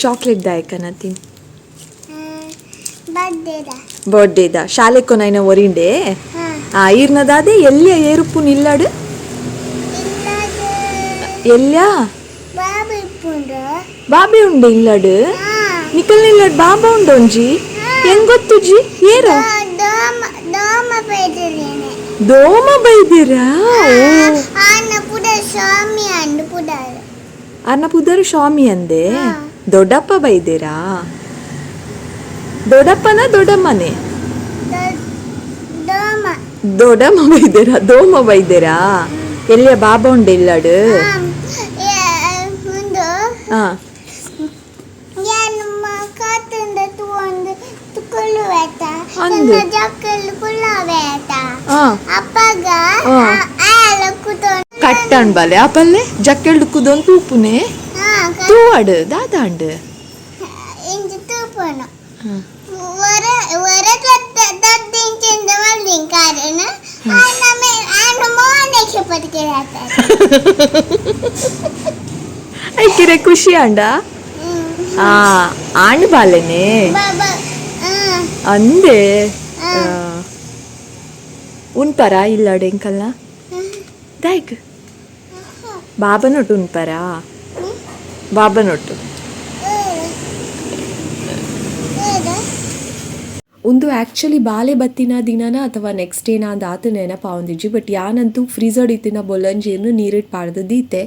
Chocolate ದಾಯಕನತಿ ಬರ್ಡೇದ ಶಾಲೆಕ್ಕೊ ನೈನ ಒರಿಂಡೆ ಈರ್ನದಾದೆ ಎಲ್ಲಿಯ ಏರುಪ್ಪು ನಿಲ್ಲಾಡು ಎಲ್ಲಿಯ ಬಾಬೆ ಉಂಡೆ ಇಲ್ಲಾಡು ನಿಕಲ್ ನಿಲ್ಲಾಡು ಬಾಬಾ ಉಂಡೊಂಜಿ ಹೆಂಗೊತ್ತುಜಿ ಏರ ದೋಮ ಬೈದಿರಾ ಅರ್ನ ಪುದರ್ ಸ್ವಾಮಿ ಅಂದೆ ದೊಡ್ಡಪ್ಪ ಬೈದಿರಾ ದೊಡ್ಡಪ್ಪನ ದೊಡ್ಡಮ್ಮನೆ ದೊಡ್ಡಮ್ಮ ಬೈದಿರಾ ದೋಮ ಬೈದಿರಾ ಎಲ್ಲಿಯ ಬಾಬಾ ಉಂಡೆ ಇಲ್ಲಾಡು ಕಟ್ಟಣ್ ಬಲೆ ಅಪಲ್ಲೆ ಜಕ್ಕೆಲ್ಡು ಕುದೊಂದು ತೂಪುನೆ ತೂವಾಡು ದಾದಾಂಡು ಐಕಿರೆ ಖುಷಿ ಅಂಡ ಆಂಡ್ ಬಾಲೆನೆ ಅಂದೆ ಉನ್ಪರ ಇಲ್ಲಾಡು ಎಂಕಲ್ಲ ದಾಯ್ಕ್ ಬಾಬನೊಟ್ಟು ಉನ್ಪರ ಬಾಬನೊಟ್ಟು ಒಂದು ಆ್ಯಕ್ಚುಲಿ ಬಾಲೆ ಬತ್ತಿನ ದಿನನ ಅಥವಾ ನೆಕ್ಸ್ಟ್ ಡೇನ ಅಂದ ಆತ ನೆನಪಾವಂದಿಜ್ಜಿ ಬಟ್ ಯಾನಂತೂ ಫ್ರೀಝಡ್ ಇತ್ತಿನ ಬೊಲಂಜೀರ್ನು ನೀರಿಟ್ಟು ಪಾಡ್ದೀತೆ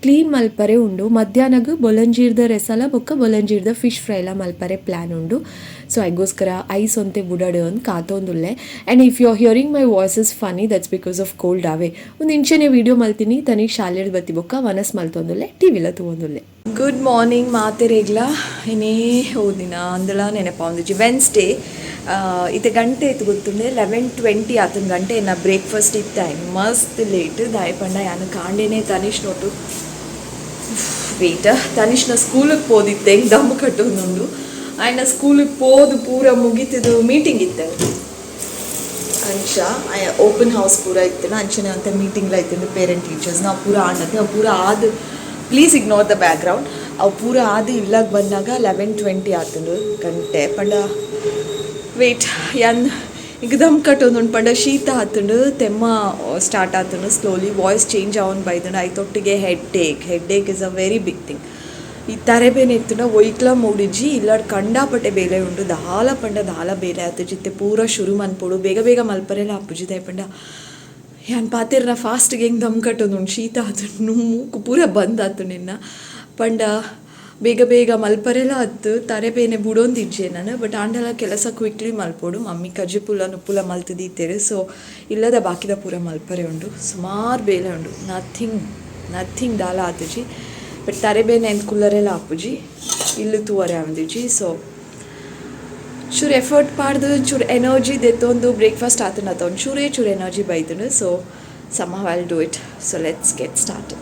ಕ್ಲೀನ್ ಮಲ್ಪರೆ ಉಂಡು ಮಧ್ಯಾಹ್ನಗೂ ಬೊಲಂಜೀರ್ದ ರೆಸಲ ಬೊಕ್ಕ ಬೊಲಂಜೀರ್ದ ಫಿಶ್ ಫ್ರೈಲ ಮಲ್ಪರೆ ಪ್ಲ್ಯಾನ್ ಉಂಡು ಸೊ ಐಗೋಸ್ಕರ ಐಸ್ ಒಂತೆ ಬುಡಡು ಅಂತ ಕಾತೊಂದುಲ್ಲೆ and if you are hearing my voice is funny that's because of cold ಅವೇ ಒಂದು ಇಂಚನೆ ವೀಡಿಯೋ ಮಲ್ತೀನಿ ತನಿಗೆ ಶಾಲೆಡ್ ಬತ್ತಿ ಬೊಕ್ಕ ವನಸ್ ಮಲ್ತೊಂದುಲ್ಲೆ ಟಿವಿಲ ತಗೊಂದುಲ್ಲೆ ಗುಡ್ ಮಾರ್ನಿಂಗ್ ಮಾತೆರೇಗ್ಲ ಏನೇ ಓದಿನ ಅಂದಳ ನೆನಪಾವಂದಿಜ್ಜಿ ವೆನ್ಸ್ಡೇ ಇದು ಗಂಟೆ ಇತ್ತು ಗೊತ್ತುಂಡೆ 11:20 ಆತನ ಗಂಟೆ ನಾ ಬ್ರೇಕ್ಫಾಸ್ಟ್ ಇತ್ತು ಮಸ್ತ್ ಲೇಟ್ ದಾಯಪಂಡ ಯಾನು ಕಾಂಡೇನೆ ತನಿಷ್ ನೋಟು ವೇಟ ತನಿಷ್ನ ಸ್ಕೂಲಿಗೆ ಹೋದಿತ್ತೆ ಹೆಂಗೆ ದಮ್ ಕಟ್ಟೋದು ಆಯ್ನ ಸ್ಕೂಲಿಗೆ ಹೋದು ಪೂರ ಮುಗಿತಿದ್ದು ಮೀಟಿಂಗ್ ಇತ್ತು ಅಂಚ ಓಪನ್ ಹೌಸ್ ಪೂರ ಇತ್ತು ಅಂಚನೆ ಅಂತ ಮೀಟಿಂಗ್ಲ ಇತ್ತು ಪೇರೆಂಟ್ ಟೀಚರ್ಸ್ ನಾವು ಪೂರ ಆಡತ್ತೆ ಅವು ಪೂರ ಆದ ಪ್ಲೀಸ್ ಇಗ್ನೋರ್ ದ ಬ್ಯಾಕ್ಗ್ರೌಂಡ್ ಅವು ಪೂರ ಆದ ಇಲ್ಲಾಗ ಬಂದಾಗ 11:20 ಆತಂಡು ಗಂಟೆ ಪಂಡ ವೇಟ್ ಯಾನ್ ಈಗ ದಮ್ ಕಟ್ಟೋದು ಪಂಡ ಶೀತ ಆತಂಡು ತೆಮ್ಮ ಸ್ಟಾರ್ಟ್ ಆತಂಡು ಸ್ಲೋಲಿ ವಾಯ್ಸ್ ಚೇಂಜ್ ಅವನ್ ಬೈದಂಡು ಐತೊಟ್ಟಿಗೆ headache is a very big thing ಈ ತರೆಬೇನೆ ಇತ್ತಂಡ ಒಯ್ಕ್ಲ ಮೂಡಿಜ್ಜಿ ಇಲ್ಲಾಡ್ ಕಂಡಾಪಟ್ಟೆ ಬೇಲೆ ಉಂಡು ದಾಲ ಪಂಡ ದಾಲ ಬೇಲೆ ಆತ ಜಿತ್ತೆ ಪೂರ ಶುರು ಮನ್ಪೊಡು ಬೇಗ ಬೇಗ ಮಲ್ಪರೆಲ್ಲ ಅಪ್ಪುಜಿದೆ ಪಂಡ ಯಾನ್ ಪಾತಿರ್ನ ಫಾಸ್ಟ್ಗೆ ಹೆಂಗೆ ದಮ್ ಕಟ್ಟೋದು ಉಂಡು ಶೀತ ಆತಂಡು ಮೂಕು ಪೂರ ಬಂದ್ ಆತು ನಿನ್ನ ಪಂಡ ಬೇಗ ಬೇಗ ಮಲ್ಪರೆಲ್ಲ ಹತ್ತು ತರೆಬೇನೆ ಬಿಡೊಂದಿಜ್ಜೆ ನಾನು ಬಟ್ ಆಂಡಲ ಕೆಲಸ ಕ್ವಿಕ್ಲಿ ಮಲ್ಪೋಡು ಮಮ್ಮಿ ಕಜ್ಜಿ ಪುಲ್ಲ ನುಪ್ಪುಲ ಮಲ್ತದೀತೇರೆ ಸೊ ಇಲ್ಲದ ಬಾಕಿದ ಪೂರ ಮಲ್ಪರೆ ಉಂಡು ಸುಮಾರು ಬೇಲೆ ಉಂಡು ನಥಿಂಗ್ ದಾಲ ಆತುಜಿ ಬಟ್ ತರೆಬೇನೆ ಅಂತ ಕುಲ್ಲರೆಲ್ಲ ಆಪುಜಿ ಇಲ್ಲು ತೂವರೆ ಆವಂದಿಜ್ಜಿ ಸೊ ಚೂರು ಎಫರ್ಟ್ ಪಾಡ್ದು ಚೂರು ಎನರ್ಜಿ ದೆತ್ತೊಂದು ಬ್ರೇಕ್ಫಾಸ್ಟ್ ಆತನ ಒಂದು ಚೂರು ಎನರ್ಜಿ ಬೈತನು so somehow I'll do it. So let's get started.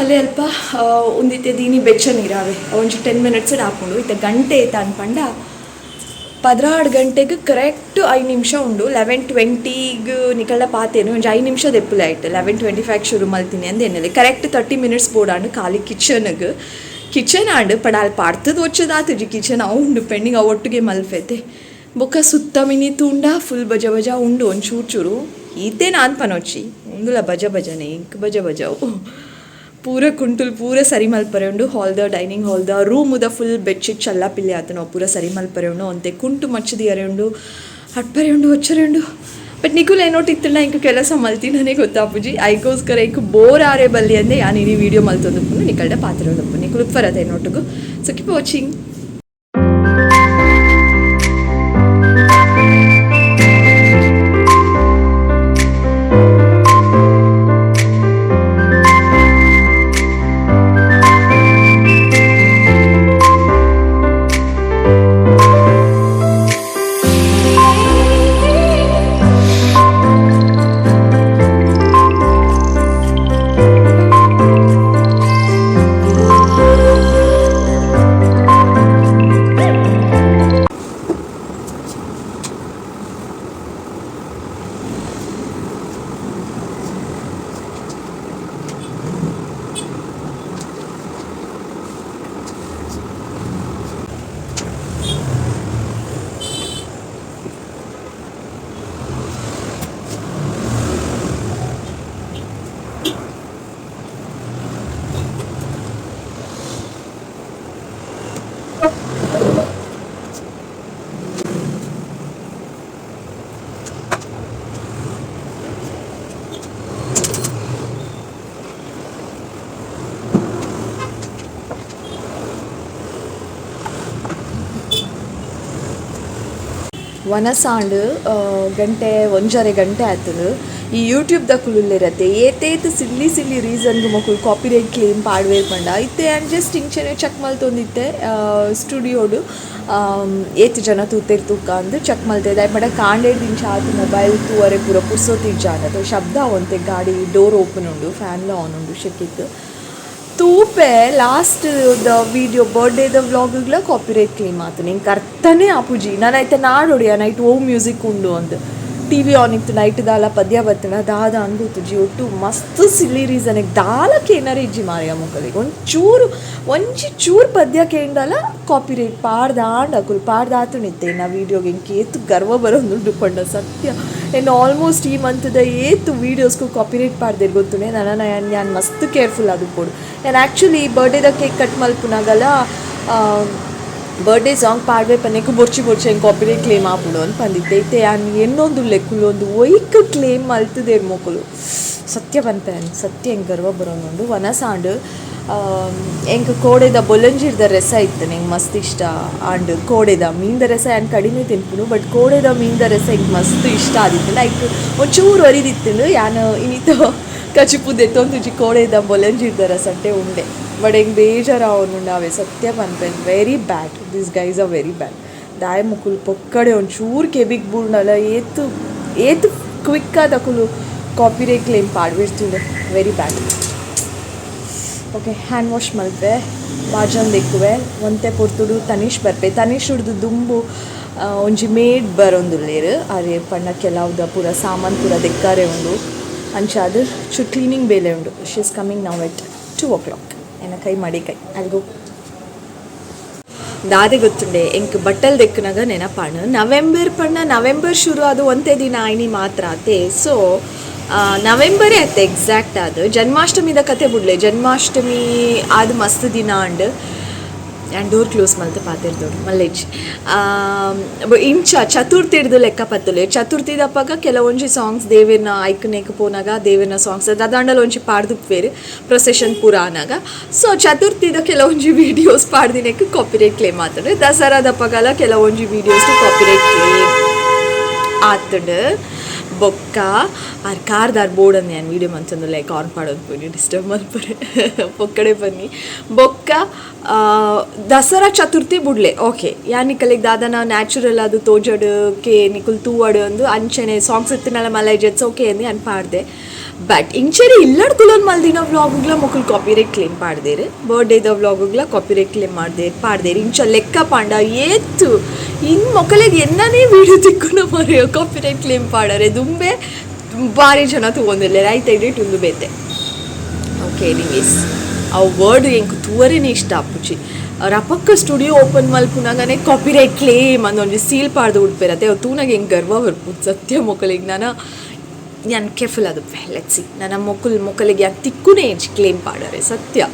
ಅಲ್ಲಿ ಅಲ್ಪ ಒಂದಿತ್ತೆ ದೀನಿ ಬೆಚ್ಚ ನೀರಾವೆ ಒಂಚು 10 ಮಿನಿಟ್ಸ್ ಹಾಕೊಂಡು ಇತ್ತ ಗಂಟೆ ಐತ ಅನ್ಪಂಡ 16 ಗಂಟೆಗೆ ಕರೆಕ್ಟ್ 5 ನಿಮಿಷ ಉಂಡು 11:20 ನಿಕಲ್ಡ ಪಾತೇನು ಒಂಚು 5 ನಿಮಿಷ ದೆಪ್ಪುಲೆ ಆಯ್ತು 11:25 ಶುರು ಮಲ್ತೀನಿ ಅಂದೇನಿಲ್ಲ ಕರೆಕ್ಟ್ 30 ಮಿನಿಟ್ಸ್ ಬೋಡಾಂಡು ಖಾಲಿ ಕಿಚನ್ ಆಂಡು ಪಡಾಲ್ ಪಾಡ್ತದ ಒಚ್ಚದಾತುಜಿ ಕಿಚನ್ ಅವು ಉಂಡು ಪೆಂಡಿಂಗ್ ಅವು ಒಟ್ಟಿಗೆ ಮಲ್ಪೈತೆ ಬೊಕ್ಕ ಸುತ್ತ ಮಿನಿ ತೂಂಡ ಫುಲ್ ಬಜ ಬಜ ಉಂಡು ಒಂದು ಚೂರು ಈತೆ ನಾನು ಪನೊಚ್ಚಿ ಉಂದುಲ ಬಜನೆ ಇಂಕ್ ಬಜವು ಪೂರ ಕುಂಟುಲ್ ಪೂರ ಸರಿ ಮಲ್ಪರೆ ಉಂಡು ಹಾಲ್ದ ಡೈನಿಂಗ್ ಹಾಲ್ದ ರೂಮುದ ಫುಲ್ ಬೆಡ್ಶೀಟ್ ಚಲ್ಲ ಪಿಲ್ಲೆ ಆತ ನಾವು ಪೂರ ಸರಿ ಮಲ್ಪರೆ ಉಂಡು ಅಂತೆ ಕುಂಟು ಮಚ್ಚದಿ ಅರೆ ಉಂಡು ಹಟ್ಪರೆ ಉಂಡು ಒಚ್ಚರೆ ಉಂಡು ಬಟ್ ನಿಕುಲ್ ಏನೋಟಿತ್ತಲ್ಲ ಇಂಕ ಕೆಲಸ ಮಲ್ತಿನೇ ಗೊತ್ತಾಪುಜಿ ಐಗೋಸ್ಕರ ಇಂಕ ಬೋರ್ ಆರೆ ಬಲ್ಲಿ ಅಂದೆ ಯಾನು ಈ ವಿಡಿಯೋ ಮಲ್ತೊಂದಪ್ಪು ನಿಕಲ್ಡ ಪಾತ್ರ ಉಂದಪ್ಪು ನಿಕುಲ್ ಫರದೆ ಏನೋಟುಗು ಸೊ ಕೀಪ್ ವಾಚಿಂಗ್. ವನಸಾಂಡು ಗಂಟೆ ಒಂಜರೆ ಗಂಟೆ ಆಯ್ತದೆ ಈ ಯೂಟ್ಯೂಬ್ದ ಕುಲುಲ್ಲಿರತ್ತೆ ಏತೇತು ಸಿಲ್ಲಿ ರೀಸನ್ಗೆ ಮಕ್ಕಳು ಕಾಪಿರೈಟ್ ಕ್ಲೇಮ್ ಪಾಡ್ವೇ ಪಂಡ ಇತ್ತೆ ಆ್ಯಂಡ್ ಜಸ್ಟ್ ಇಂಚನೆ ಚೆಕ್ ಮಲ್ತೊಂದಿತ್ತೆ ಸ್ಟುಡಿಯೋಡು ಏತು ಜನ ತೂತೇರು ತೂಕ ಅಂದು ಚೆಕ್ ಮಲ್ತಿದ್ದೆ ಪಂಡ ಕಾಂಡೇಡ್ ಇಂಚ ಆತು ಮೊಬೈಲ್ ತೂವರೆ ಪೂರ ಪುರ್ಸೋತಿಜ್ಜಾಂಡ ಶಬ್ದ ಅವಂತೆ ಗಾಡಿ ಡೋರ್ ಓಪನ್ ಉಂಡು ಫ್ಯಾನ್ಲ ಆನ್ ಉಂಡು ಶೆಕ್ಕಿತ್ತು ತೂಪೆ ಲಾಸ್ಟ್ ದ ವಿಡಿಯೋ ಬರ್ಡೇದ ವ್ಲಾಗ್ಗಳ ಕಾಪಿರೈಟ್ ಕ್ಲೇಮ್ ಆತು ನಿಂಗೆ ಅರ್ಥನೇ ಆಪುಜಿ ನಾನೈತೆ ನಾಡೋಡಿಯ ನೈಟ್ ಓ ಮ್ಯೂಸಿಕ್ ಉಂಡು ಅಂದು ಟಿ ವಿ ಆನ್ ಇತ್ತು ನೈಟ್ ದಾಲ ಪದ್ಯ ಬರ್ತಣ ದಾದ ಅನ್ಬೋತುಜಿ ಒಟ್ಟು ಮಸ್ತ್ ಸಿಲ್ಲಿ ರೀಸನಿಗೆ ದಾಲಕ್ಕೆ ಏನಾರ ಇಜ್ಜಿ ಮಾರಿಯ ಮುಖಲಿಗೆ ಒಂಚಿ ಚೂರು ಪದ್ಯ ಕೇಂಡಲ ಕಾಪಿರೈಟ್ ಪಾಡ್ದಾತು ನಿತ್ತೆ ನಾ ವೀಡಿಯೋಗೆ ಇಂಕೆ ಏತು ಗರ್ವ ಬರೋದು ಪಂಡ ಸತ್ಯ ಏನು ಆಲ್ಮೋಸ್ಟ್ ಈ ಮಂತ್ದ ಏತು ವೀಡಿಯೋಸ್ಗೂ ಕಾಪಿರೈಟ್ ಪಾಡ್ದಿರ್ ಗೊತ್ತುನೆ ನಾನು ಮಸ್ತ್ ಕೇರ್ಫುಲ್ ಅದು ಕೊಡು ನಾನು ಆ್ಯಕ್ಚುಲಿ ಬರ್ಡೇದ ಕೇಕ್ ಕಟ್ ಮಲ್ಪುನಾಗಲ್ಲ ಬರ್ಡೇ ಸಾಂಗ್ ಪಾಡ್ವೆ ಪನ್ನೆಕು ಬೊರ್ಚಿ ಹೆಂಗೆ ಕಾಪಿರೈಟ್ ಕ್ಲೇಮ್ ಆಪುಡು ಅಂತ ಬಂದಿದ್ದೆ ಐತೆ ನಾನು ಏನೊಂದು ಲೆಕ್ಕುಲೊಂದು ಒಯ್ಕ್ ಕ್ಲೇಮ್ ಮಲ್ತದೆ ಮೊಕಲು ಸತ್ಯ ಪನ್ಪೇನು ಸತ್ಯ ಹೆಂಗೆ ಗರ್ವ ಬರೋನೊಂದು ವನಸಾಂಡು ಹೆಂಗೆ ಕೋಡೆದ ಬೊಲಂಜಿರ್ದ ರೆಸ ಇತ್ತು ನಂಗೆ ಮಸ್ತ್ ಇಷ್ಟ ಆಂಡ್ ಕೋಡೆದ ಮೀನ್ದ ರೆಸ ನಾನು ಕಡಿಮೆ ತಿನ್ಪುನು ಬಟ್ ಕೋಡೆದ ಮೀನ್ದ ರೆಸ ಹಿಂಗೆ ಮಸ್ತ್ ಇಷ್ಟ ಆದಿತ್ತು ಲೈಕ್ ಒಂಚೂರು ಒರಿದಿತ್ತು ಯಾನು ಇನ್ನಿತ್ತು ಕಚಿಪುದೆ ತೊಂದುಜಿ ಕೋಡೆದ ಬೊಲಂಜಿರ್ದ ರಸಂಟೆ ಉಂಡೆ ಬಟ್ ಹೆಂಗೆ ಬೇಜಾರು ಅವನುಂಡಾವೆ ಸತ್ಯ ಪನ್ಪೇನ್ very bad this guys are very bad ದಾಯ ಮುಕುಲು ಪೊಕ್ಕಡೆ ಒಂಚೂರು ಕೆಬಿಗ್ ಬೂರ್ನಲ್ಲ ಏತು ಕ್ವಿಕ್ಕಾದ ಕುಲು ಕಾಪಿರೈಟ್ ಕ್ಲೇಮ್ ಪಾಡ್ಬಿಡ್ತಿದ್ದೆ very bad. Okay hand wash ಮಲ್ಪೆ ಬಾಜನ್ ದೆಕ್ಕುವೆ ಒಂತೆ ಪೊರ್ತುಡು ತನೀಶ್ ಬರ್ಪೆ ತನೀಶ್ ಹುಡ್ದು ದುಂಬು ಒಂಜಿ ಮೇಡ್ ಬರೊಂದುಲ್ಲೇರು ಅರೆ ಪಂಡ ಕೆಲವ್ದ ಪೂರ ಸಾಮಾನು ಪೂರ ದೆಕ್ಕಾರೆ ಉಂಡು ಅಂಚಾದು ಚು ಕ್ಲೀನಿಂಗ್ ಬೇಲೆ ಉಂಡು she is coming now at 2 o'clock ಎನ್ನ ಕೈ ಮಾಡಿ ಕೈ ಅಲ್ಗೋ ದಾದೆ ಗೊತ್ತುಂಡೆ ಎಂಕ್ ಬಟ್ಟಲ್ ದೆಕ್ಕನಾಗ ನೆನಪಾಣು ನವೆಂಬರ್ ಶುರು ಅದು ಒಂದೇ ದಿನ ಆಯ್ನಿ ಮಾತ್ರ ಆತೆ ಸೊ ನವೆಂಬರೇ ಆಯ್ತು ಎಕ್ಸಾಕ್ಟ್ ಅದು ಜನ್ಮಾಷ್ಟಮಿದ ಕತೆ ಬಿಡ್ಲೆ ಜನ್ಮಾಷ್ಟಮಿ ಅದು ಮಸ್ತ್ ದಿನ ಅಂಡ್ ಆ್ಯಂಡ್ ಡೋರ್ ಕ್ಲೋಸ್ ಮಲ್ತು ಪಾತಿರ್ದೋಡು ಮಲ್ಲೇಜ್ ಇಂಚ ಚತುರ್ಥಿ ಹಿಡ್ದು ಲೆಕ್ಕ ಪತ್ತಲೆ ಚತುರ್ಥಿ ದಪ್ಪಾಗ ಕೆಲವೊಂಜಿ ಸಾಂಗ್ಸ್ ದೇವಿನ ಐಕನೇಕ ಪೋನಾಗ ದೇವಿನ ಸಾಂಗ್ಸ್ ಅದಾಂಡಲ್ಲಿ ಒಂಜಿ ಪಾಡ್ದುಪ್ಪೇರು ಪ್ರೊಸೆಷನ್ ಪೂರ ಆನಾಗ ಸೊ ಚತುರ್ಥಿದ ಕೆಲವೊಂಜಿ ವೀಡಿಯೋಸ್ ಪಾಡ್ದಿನಕ್ಕೆ ಕಾಪಿರೈಟ್ ಕ್ಲೇಮ್ ಆತಂಡು ದಸರಾ ದಪ್ಪಗಲ ಕೆಲವೊಂಜಿ ವೀಡಿಯೋಸ್ ಕಾಪಿರೈಟ್ ಕ್ಲೇಮ್ ಆತಂಡು ಬೊಕ್ಕ ಆರ್ ಕಾರ್ದಾರ್ ಬೋರ್ಡ್ ಅಂದು ನಾನು ವೀಡಿಯೋ ಮಂಚಂದು ಲೈಕ್ ಆನ್ ಮಾಡೋದು పోయి ಡಿಸ್ಟರ್ಬ್ ಮಲ್ಪರೆ ಪೊಕ್ಕಡೆ ಬನ್ನಿ ಬೊಕ್ಕ ದಸರಾ ಚತುರ್ಥಿ ಬುಡ್ಲೆ ಓಕೆ ಯಾನಿಕಲೆಗ್ ದಾದನ ನ್ಯಾಚುರಲ್ ಅದು ತೋಜಡ್ಕೆ ನಿಕುಲ್ ತೂವಡು ಅಂದು ಅಂಚನೆ ಸಾಂಗ್ಸ್ ಇತ್ತಿನಲ್ಲ ಮಲೈಜೆಟ್ಸ್ ಓಕೆ ಅಂದು ಅನ್ ಪಾಡ್ದೆ ಬಟ್ ಇಂಚೆರಿ ಇಲ್ಲಡ್ ಕುಲನ್ ಮಲ್ದಿನ ವ್ಲಾಗುಗ್ಲ ಮೊಕುಲ್ ಕಾಪಿರೇಟ್ ಕ್ಲೇಮ್ ಪಾಡ್ದೇರು ಬರ್ಡೇದ ವ್ಲಾಗುಗ್ಲ ಕಾಪಿರೇಟ್ ಕ್ಲೇಮ್ ಪಾಡ್ದೇರು ಇಂಚ ಲೆಕ್ಕ ಪಾಂಡ ಏತ್ತು ಇನ್ನು ಮೊಕಲಿಗೆ ಎನ್ನನೇ ವೀಡಿಯೋ ತಿಕ್ಕುನ ಮರೆಯೋ ಕಾಪಿರೇಟ್ ಕ್ಲೇಮ್ ಪಾಡರೆ ದುಂಬೆ ಭಾರಿ ಜನ ತಗೊಂಡಿಲ್ಲ ರೈತ ಇಡೀಟ್ ಒಂದು ಬೇತೆ ಓಕೆ ಎನಿವೇಸ್ ಅವು ವರ್ಡ್ ಎಂಕು ತೂವರೇನೆ ಇಷ್ಟ ಅಪ್ಪುಚಿ ರಪಕ್ಕ ಸ್ಟುಡಿಯೋ ಓಪನ್ ಮಲ್ಪುನಾಗನೆ ಕಾಪಿರೈಟ್ ಕ್ಲೇಮ್ ಅಂದೊಂದು ಸೀಲ್ ಪಾಡ್ದು ಉಡ್ಪಿರತ್ತೆ ಅವು ತೂನಾಗ ಹೆಂಗೆ ಗರ್ವ ಬರ್ಬೋದು ಸತ್ಯ ಮೊಕಲಿಗೆ ನಾನು ಕೇರ್ಫುಲ್ ಅದು ಲೆಟ್ಸಿ ನನ್ನ ಮೊಕಲಿಗೆ ಯಾಕೆ ತಿಕ್ಕುನೇ ಕ್ಲೇಮ್ ಪಾಡರೆ ಸತ್ಯ